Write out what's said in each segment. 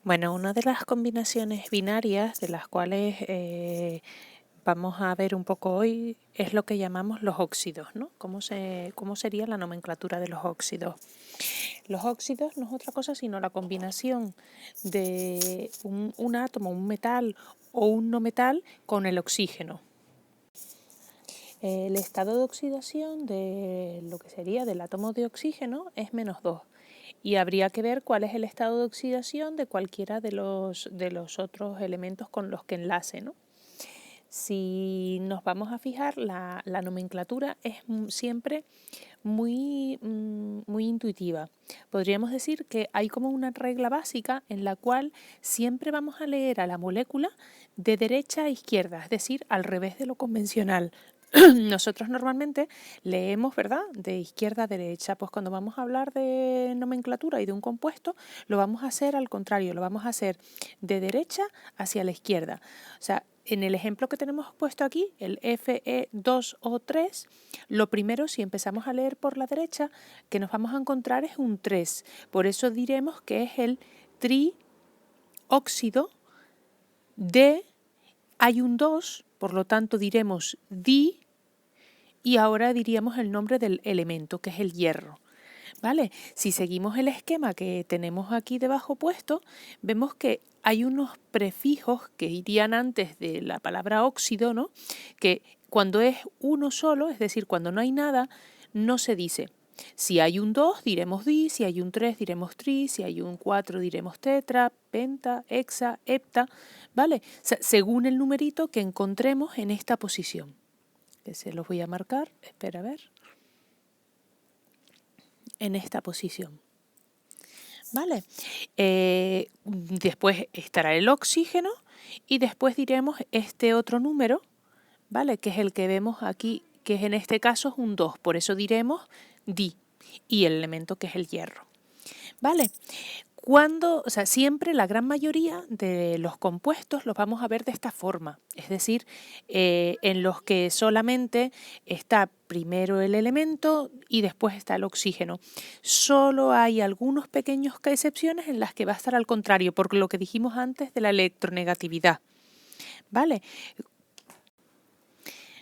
Bueno, una de las combinaciones binarias de las cuales vamos a ver un poco hoy es lo que llamamos los óxidos, ¿no? ¿Cómo sería la nomenclatura de los óxidos? Los óxidos no es otra cosa sino la combinación de un átomo, un metal o un no metal con el oxígeno. El estado de oxidación de lo que sería del átomo de oxígeno es -2. Y habría que ver cuál es el estado de oxidación de cualquiera de los otros elementos con los que enlace, ¿no? Si nos vamos a fijar, la nomenclatura es siempre muy intuitiva. Podríamos decir que hay como una regla básica en la cual siempre vamos a leer a la molécula de derecha a izquierda, es decir, al revés de lo convencional. Nosotros normalmente leemos, ¿verdad?, de izquierda a derecha. Pues cuando vamos a hablar de nomenclatura y de un compuesto, lo vamos a hacer al contrario, lo vamos a hacer de derecha hacia la izquierda. O sea, en el ejemplo que tenemos puesto aquí, el Fe2O3, lo primero, si empezamos a leer por la derecha, que nos vamos a encontrar es un 3. Por eso diremos que es el trióxido de, hay un 2, por lo tanto diremos di, y ahora diríamos el nombre del elemento, que es el hierro. ¿Vale? Si seguimos el esquema que tenemos aquí debajo puesto, vemos que hay unos prefijos que irían antes de la palabra óxido, ¿no? Que cuando es uno solo, es decir, cuando no hay nada, no se dice. Si hay un 2, diremos di, si hay un 3, diremos tri, si hay un 4, diremos tetra, penta, hexa, hepta, ¿vale? O sea, según el numerito que encontremos en esta posición. Que se los voy a marcar, espera a ver, en esta posición. ¿Vale? Después estará el oxígeno y después diremos este otro número, ¿vale? Que es el que vemos aquí, que en este caso es un 2, por eso diremos di, y el elemento que es el hierro. ¿Vale? O sea, siempre la gran mayoría de los compuestos los vamos a ver de esta forma, es decir, en los que solamente está primero el elemento y después está el oxígeno. Solo hay algunas pequeñas excepciones en las que va a estar al contrario, por lo que dijimos antes de la electronegatividad. ¿Vale?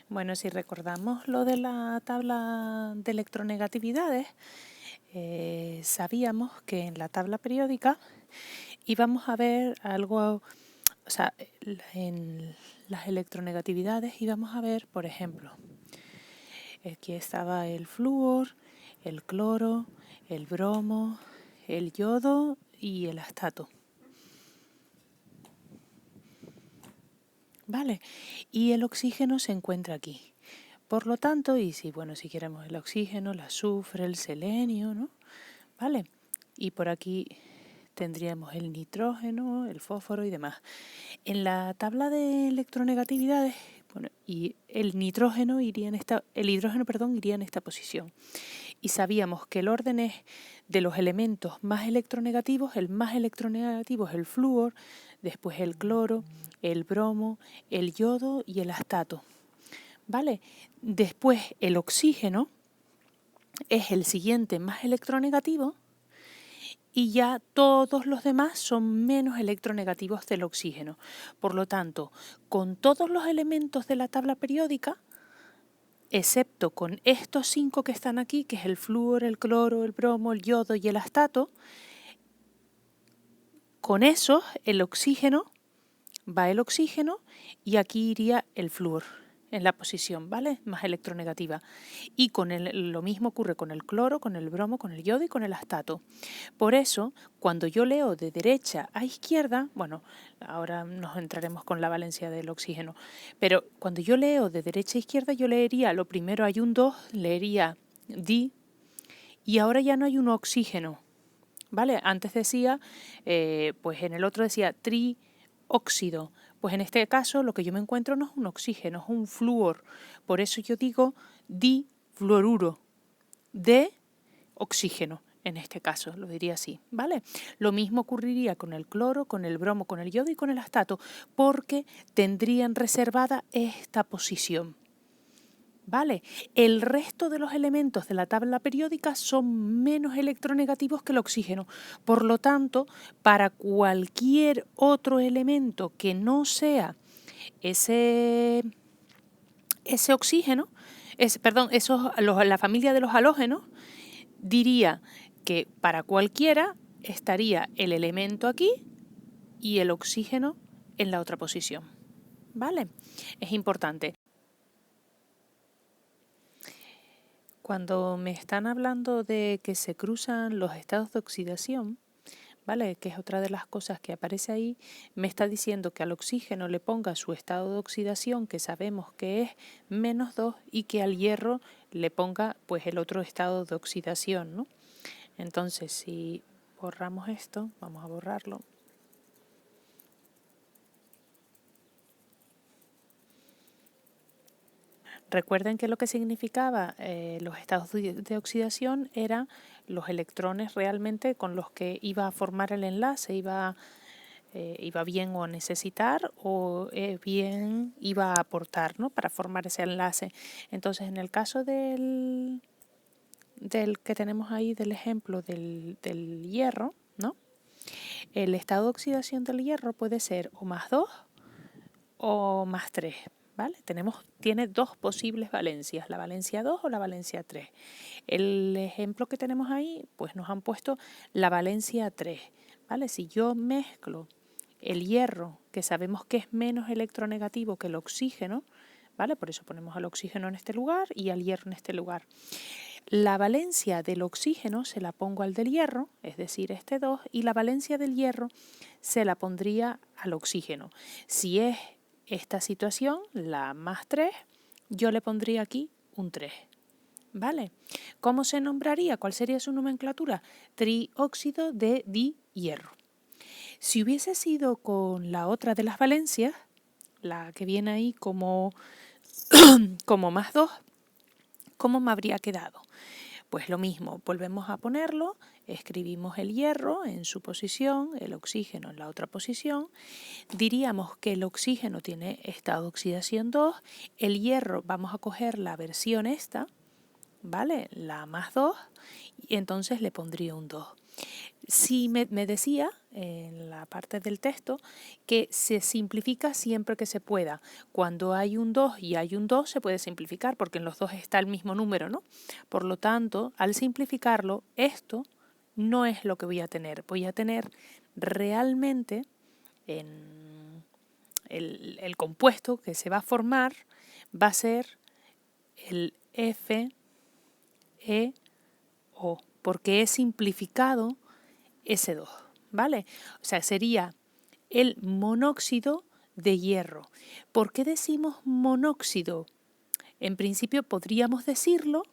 Bueno, si recordamos lo de la tabla de electronegatividades, sabíamos que en la tabla periódica íbamos a ver algo, o sea, en las electronegatividades íbamos a ver, por ejemplo, aquí estaba el flúor, el cloro, el bromo, el yodo y el astato. ¿Vale? Y el oxígeno se encuentra aquí. Por lo tanto, y si queremos el oxígeno, el azufre, el selenio, ¿no? ¿Vale? Y por aquí tendríamos el nitrógeno, el fósforo y demás. En la tabla de electronegatividades, y el hidrógeno iría en esta posición. Y sabíamos que el orden es de los elementos más electronegativos, el más electronegativo es el flúor, después el cloro, el bromo, el yodo y el astato. ¿Vale? Después el oxígeno es el siguiente más electronegativo y ya todos los demás son menos electronegativos del oxígeno. Por lo tanto, con todos los elementos de la tabla periódica, excepto con estos 5 que están aquí, que es el flúor, el cloro, el bromo, el yodo y el astato, con esos va el oxígeno y aquí iría el flúor en la posición, ¿vale? Más electronegativa. Y lo mismo ocurre con el cloro, con el bromo, con el yodo y con el astato. Por eso, cuando yo leo de derecha a izquierda, bueno, ahora nos entraremos con la valencia del oxígeno, pero cuando yo leo de derecha a izquierda, yo leería, lo primero hay un 2, leería di, y ahora ya no hay un oxígeno, ¿vale? Antes decía, pues en el otro decía trióxido. Pues en este caso lo que yo me encuentro no es un oxígeno, es un flúor. Por eso yo digo difluoruro de oxígeno. En este caso, lo diría así, ¿vale? Lo mismo ocurriría con el cloro, con el bromo, con el yodo y con el astato, porque tendrían reservada esta posición, ¿vale? El resto de los elementos de la tabla periódica son menos electronegativos que el oxígeno. Por lo tanto, para cualquier otro elemento que no sea ese oxígeno, la familia de los halógenos, diría que para cualquiera estaría el elemento aquí y el oxígeno en la otra posición. ¿Vale? Es importante. Cuando me están hablando de que se cruzan los estados de oxidación, ¿vale? Que es otra de las cosas que aparece ahí, me está diciendo que al oxígeno le ponga su estado de oxidación, que sabemos que es -2, y que al hierro le ponga pues el otro estado de oxidación, ¿no? Entonces, si borramos esto, vamos a borrarlo. Recuerden que lo que significaba los estados de oxidación eran los electrones realmente con los que iba a formar el enlace, iba bien o a necesitar o bien iba a aportar, ¿no? Para formar ese enlace. Entonces, en el caso del que tenemos ahí, del ejemplo del hierro, ¿no? El estado de oxidación del hierro puede ser o +2 o +3. ¿Vale? Tiene dos posibles valencias, la valencia 2 o la valencia 3. El ejemplo que tenemos ahí, pues nos han puesto la valencia 3. ¿Vale? Si yo mezclo el hierro, que sabemos que es menos electronegativo que el oxígeno, ¿vale? Por eso ponemos al oxígeno en este lugar y al hierro en este lugar. La valencia del oxígeno se la pongo al del hierro, es decir, este 2, y la valencia del hierro se la pondría al oxígeno. Si es esta situación, la +3, yo le pondría aquí un 3. ¿Vale? ¿Cómo se nombraría? ¿Cuál sería su nomenclatura? Trióxido de dihierro. Si hubiese sido con la otra de las valencias, la que viene ahí como +2, ¿cómo me habría quedado? Pues lo mismo, volvemos a ponerlo, escribimos el hierro en su posición, el oxígeno en la otra posición. Diríamos que el oxígeno tiene estado de oxidación 2, el hierro vamos a coger la versión esta, ¿vale? La +2, y entonces le pondría un 2. Sí me decía en la parte del texto que se simplifica siempre que se pueda. Cuando hay un 2 y hay un 2 se puede simplificar porque en los dos está el mismo número, ¿no? Por lo tanto, al simplificarlo, esto no es lo que voy a tener. Voy a tener realmente en el compuesto que se va a formar va a ser el FeO, porque he simplificado ese 2, ¿vale? O sea, sería el monóxido de hierro. ¿Por qué decimos monóxido? En principio podríamos decirlo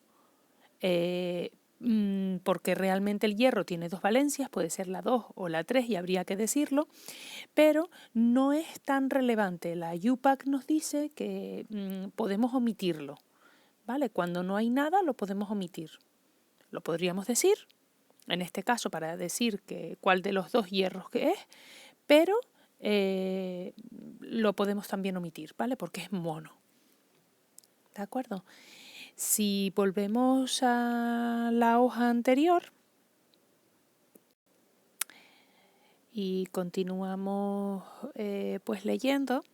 porque realmente el hierro tiene dos valencias, puede ser la 2 o la 3 y habría que decirlo, pero no es tan relevante. La UPAC nos dice que podemos omitirlo, ¿vale? Cuando no hay nada lo podemos omitir. Lo podríamos decir, en este caso para decir cuál de los dos hierros que es, pero lo podemos también omitir, ¿vale? Porque es mono. ¿De acuerdo? Si volvemos a la hoja anterior y continuamos pues leyendo,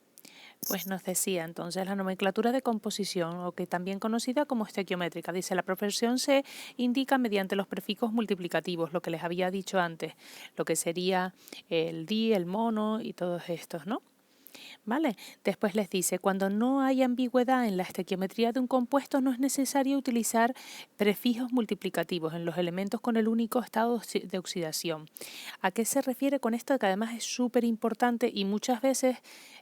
pues nos decía entonces la nomenclatura de composición, o que también conocida como estequiométrica. Dice, la profesión se indica mediante los prefijos multiplicativos, lo que les había dicho antes, lo que sería el di, el mono y todos estos, ¿no? ¿Vale? Después les dice, cuando no hay ambigüedad en la estequiometría de un compuesto, no es necesario utilizar prefijos multiplicativos en los elementos con el único estado de oxidación. ¿A qué se refiere con esto? Que además es súper importante y muchas veces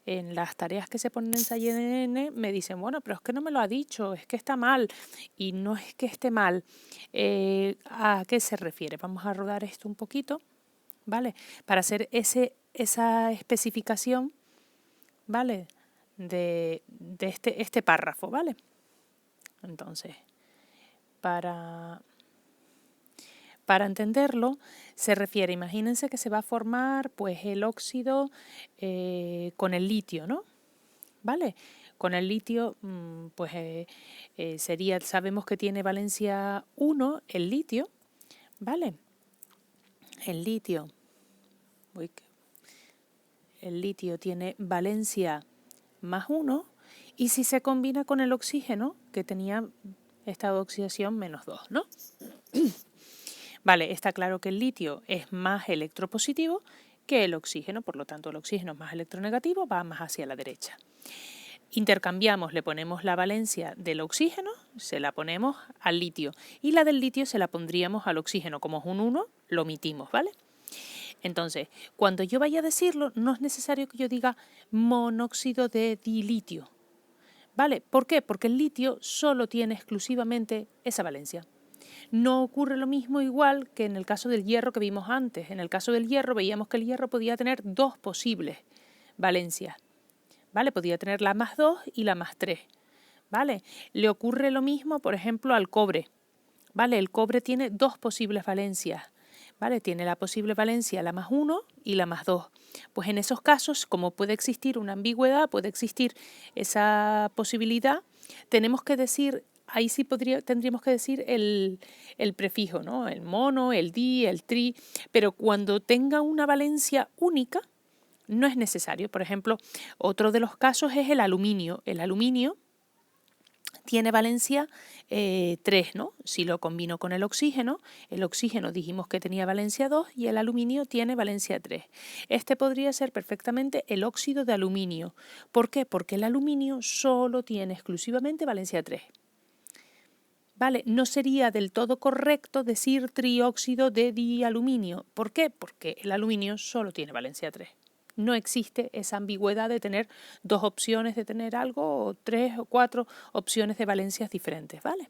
en las tareas que se ponen en SciNN me dicen, bueno, pero es que no me lo ha dicho, es que está mal. Y no es que esté mal. ¿A qué se refiere? Vamos a rodar esto un poquito, ¿vale? Para hacer esa especificación, ¿vale? De este párrafo, ¿vale? Entonces, para entenderlo, se refiere, imagínense que se va a formar pues el óxido con el litio, ¿no? ¿Vale? Con el litio, pues sería, sabemos que tiene valencia 1 el litio, ¿vale? El litio tiene valencia +1 y si se combina con el oxígeno, que tenía estado de oxidación -2, ¿no? Vale, está claro que el litio es más electropositivo que el oxígeno, por lo tanto el oxígeno es más electronegativo, va más hacia la derecha. Intercambiamos, le ponemos la valencia del oxígeno, se la ponemos al litio y la del litio se la pondríamos al oxígeno. Como es un 1, lo omitimos, ¿vale? Entonces, cuando yo vaya a decirlo, no es necesario que yo diga monóxido de dilitio, ¿vale? ¿Por qué? Porque el litio solo tiene exclusivamente esa valencia. No ocurre lo mismo igual que en el caso del hierro que vimos antes. En el caso del hierro veíamos que el hierro podía tener 2 posibles valencias, ¿vale? Podía tener la +2 y la +3, ¿vale? Le ocurre lo mismo, por ejemplo, al cobre, ¿vale? El cobre tiene 2 posibles valencias, ¿vale? Tiene la posible valencia la +1 y la +2. Pues en esos casos, como puede existir una ambigüedad, puede existir esa posibilidad, tenemos que decir, ahí sí tendríamos que decir el prefijo, ¿no? El mono, el di, el tri, pero cuando tenga una valencia única, no es necesario. Por ejemplo, otro de los casos es el aluminio. El aluminio tiene valencia 3, ¿no? Si lo combino con el oxígeno dijimos que tenía valencia 2 y el aluminio tiene valencia 3. Este podría ser perfectamente el óxido de aluminio. ¿Por qué? Porque el aluminio solo tiene exclusivamente valencia 3. ¿Vale? No sería del todo correcto decir trióxido de dialuminio. ¿Por qué? Porque el aluminio solo tiene valencia 3. No existe esa ambigüedad de tener 2 opciones de tener algo o 3 o 4 opciones de valencias diferentes, ¿vale?